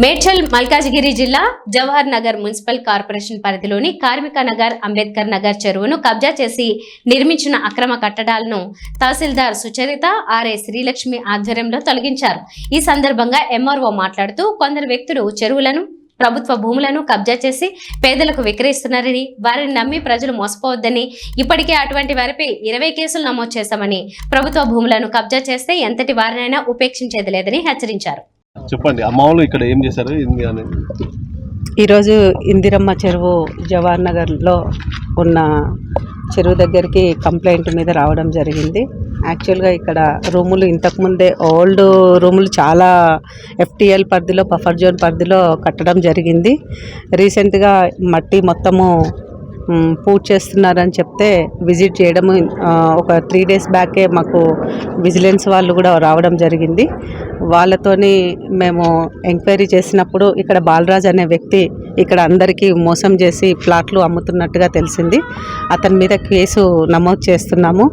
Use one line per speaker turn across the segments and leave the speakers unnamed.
మేడ్చల్ మల్కాజిగిరి జిల్లా Jawahar Nagar municipal corporation పరిధిలోని కార్మిక నగర్, అంబేద్కర్ నగర్ చెరువును కబ్జా చేసి నిర్మించిన అక్రమ కట్టడాలను తహసీల్దార్ సుచరిత ఆర్ఏ శ్రీలక్ష్మి ఆధ్వర్యంలో తొలగించారు. ఈ సందర్భంగా ఎంఆర్ఓ మాట్లాడుతూ కొందరు వ్యక్తులు చెరువులను, ప్రభుత్వ భూములను కబ్జా చేసి పేదలకు విక్రయిస్తున్నారని, వారిని నమ్మి ప్రజలు మోసపోవద్దని, ఇప్పటికే అటువంటి వారిపై 20 కేసులు నమోదు చేశామని, ప్రభుత్వ భూములను కబ్జా చేస్తే ఎంతటి వారినైనా ఉపేక్షించేది లేదని హెచ్చరించారు.
చెప్పండి, అమ్మవాళ్ళు ఇక్కడ ఏం చేశారు?
ఈరోజు ఇందిరమ్మ చెరువు జవహర్ నగర్లో ఉన్న చెరువు దగ్గరికి కంప్లైంట్ మీద రావడం జరిగింది. యాక్చువల్గా ఇక్కడ రూములు ఇంతకుముందే ఓల్డ్ రూములు చాలా FTL పరిధిలో, బఫర్ జోన్ పరిధిలో కట్టడం జరిగింది. రీసెంట్గా మట్టి మొత్తము పూర్తి చేస్తున్నారని చెప్తే విజిట్ చేయడము, ఒక 3 డేస్ బ్యాకే మాకు విజిలెన్స్ వాళ్ళు కూడా రావడం జరిగింది. వాళ్ళతోని మేము ఎంక్వైరీ చేసినప్పుడు ఇక్కడ బాలరాజ్ అనే వ్యక్తి ఇక్కడ అందరికీ మోసం చేసి ప్లాట్లు అమ్ముతున్నట్టుగా తెలిసింది. అతని మీద కేసు నమోదు చేస్తున్నాము.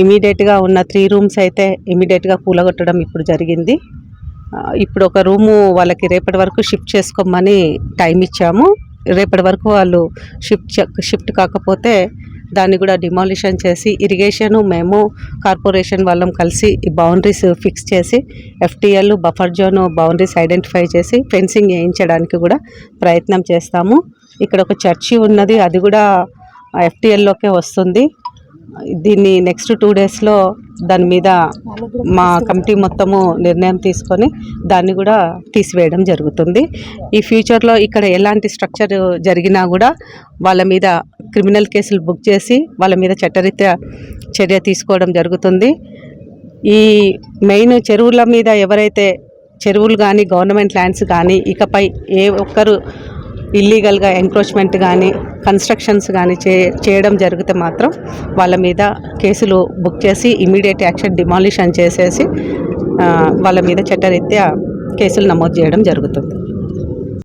ఇమీడియట్గా ఉన్న 3 రూమ్స్ అయితే ఇమీడియట్గా కూలగొట్టడం ఇప్పుడు జరిగింది. ఇప్పుడు ఒక రూము వాళ్ళకి రేపటి వరకు షిఫ్ట్ చేసుకోమని టైం ఇచ్చాము. రేపటి వరకు వాళ్ళు షిఫ్ట్ కాకపోతే దాన్ని కూడా డిమాలిషన్ చేసి, ఇరిగేషను మేము కార్పొరేషన్ వాళ్ళం కలిసి ఈ బౌండరీస్ ఫిక్స్ చేసి, FTL buffer zone boundaries identify చేసి ఫెన్సింగ్ వేయించడానికి కూడా ప్రయత్నం చేస్తాము. ఇక్కడ ఒక చర్చి ఉన్నది, అది కూడా FTLలోకే వస్తుంది. దీన్ని నెక్స్ట్ 2 డేస్లో దాని మీద మా కమిటీ మొత్తము నిర్ణయం తీసుకొని దాన్ని కూడా తీసివేయడం జరుగుతుంది. ఈ ఫ్యూచర్లో ఇక్కడ ఎలాంటి స్ట్రక్చర్ జరిగినా కూడా వాళ్ళ మీద క్రిమినల్ కేసులు బుక్ చేసి వాళ్ళ మీద చట్టరీత్యా చర్య తీసుకోవడం జరుగుతుంది. ఈ మెయిన్ చెరువుల మీద ఎవరైతే చెరువులు కానీ, గవర్నమెంట్ ల్యాండ్స్ కానీ ఇకపై ఏ ఒక్కరు ఇల్లీగల్గా ఎంక్రోచ్మెంట్ కానీ, కన్స్ట్రక్షన్స్ కానీ చేయడం జరిగితే మాత్రం వాళ్ళ మీద కేసులు బుక్ చేసి ఇమీడియట్ యాక్షన్ డిమాలిషన్ చేసేసి వాళ్ళ మీద చట్టరీత్యా కేసులు నమోదు చేయడం జరుగుతుంది.